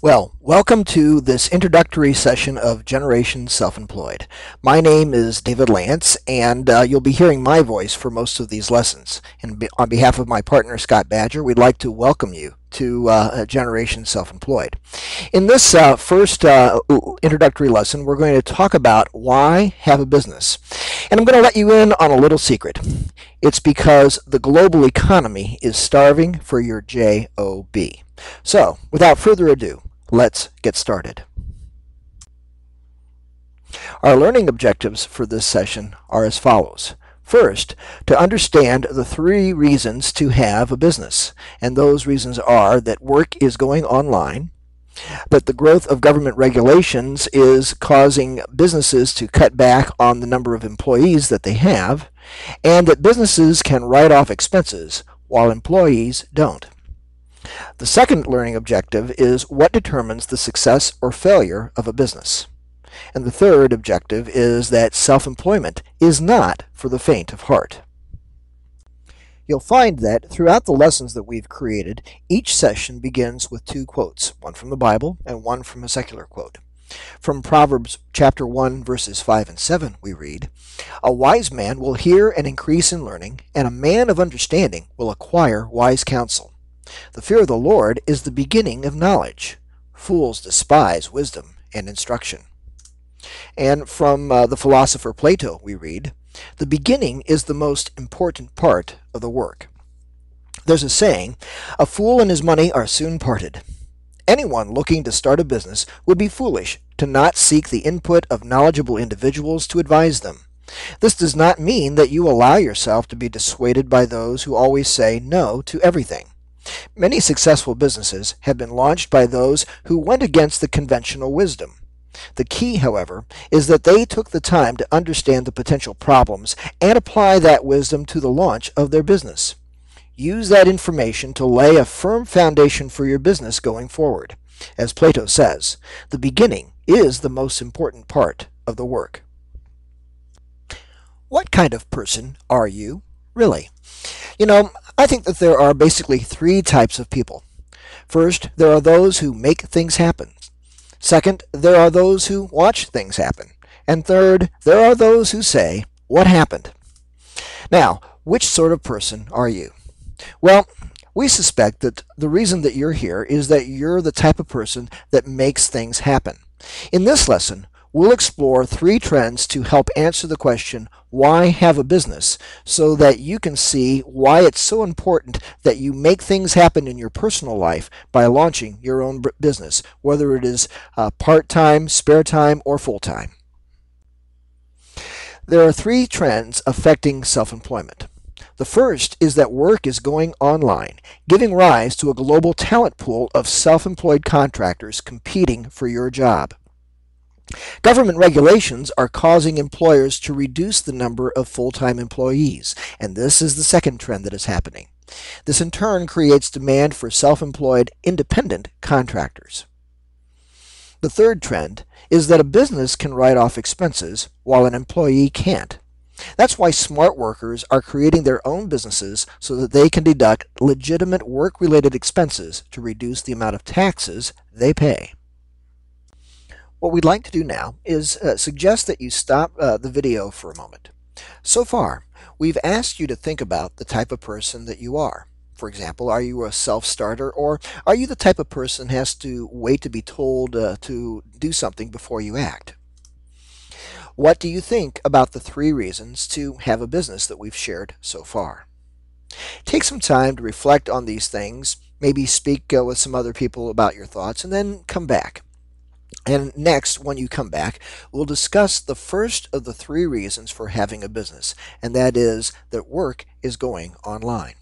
Well, welcome to this introductory session of Generation Self-Employed. My name is David Lance, and you'll be hearing my voice for most of these lessons. And on behalf of my partner, Scott Badger, we'd like to welcome you to Generation Self-Employed. In this first introductory lesson, we're going to talk about why have a business. And I'm going to let you in on a little secret. It's because the global economy is starving for your job. So, without further ado, let's get started. Our learning objectives for this session are as follows. First, to understand the 3 reasons to have a business. And those reasons are that work is going online, that the growth of government regulations is causing businesses to cut back on the number of employees that they have, and that businesses can write off expenses while employees don't. The second learning objective is what determines the success or failure of a business. And the third objective is that self-employment is not for the faint of heart. You'll find that throughout the lessons that we've created, each session begins with 2 quotes, one from the Bible and one from a secular quote. From Proverbs chapter 1, verses 5 and 7, we read, "A wise man will hear and increase in learning, and a man of understanding will acquire wise counsel. The fear of the Lord is the beginning of knowledge. Fools despise wisdom and instruction." And from the philosopher Plato, we read, "The beginning is the most important part of the work." There's a saying, "A fool and his money are soon parted." Anyone looking to start a business would be foolish to not seek the input of knowledgeable individuals to advise them. This does not mean that you allow yourself to be dissuaded by those who always say no to everything. Many successful businesses have been launched by those who went against the conventional wisdom. The key, however, is that they took the time to understand the potential problems and apply that wisdom to the launch of their business. Use that information to lay a firm foundation for your business going forward. As Plato says, the beginning is the most important part of the work. What kind of person are you, really? I think that there are basically 3 types of people. First, there are those who make things happen. Second, there are those who watch things happen. And third, there are those who say, "What happened?" Now, which sort of person are you? Well, we suspect that the reason that you're here is that you're the type of person that makes things happen. In this lesson, we'll explore 3 trends to help answer the question, why have a business, so that you can see why it's so important that you make things happen in your personal life by launching your own business, whether it is part-time, spare time, or full-time. There are 3 trends affecting self-employment. The first is that work is going online, giving rise to a global talent pool of self-employed contractors competing for your job. Government regulations are causing employers to reduce the number of full-time employees, and this is the second trend that is happening. This in turn creates demand for self-employed independent contractors. The third trend is that a business can write off expenses while an employee can't. That's why smart workers are creating their own businesses so that they can deduct legitimate work-related expenses to reduce the amount of taxes they pay. What we'd like to do now is suggest that you stop the video for a moment. So far, we've asked you to think about the type of person that you are. For example, are you a self-starter, or are you the type of person who has to wait to be told to do something before you act? What do you think about the 3 reasons to have a business that we've shared so far? Take some time to reflect on these things, maybe speak with some other people about your thoughts, and then come back. And next, when you come back, we'll discuss the first of the 3 reasons for having a business, and that is that work is going online.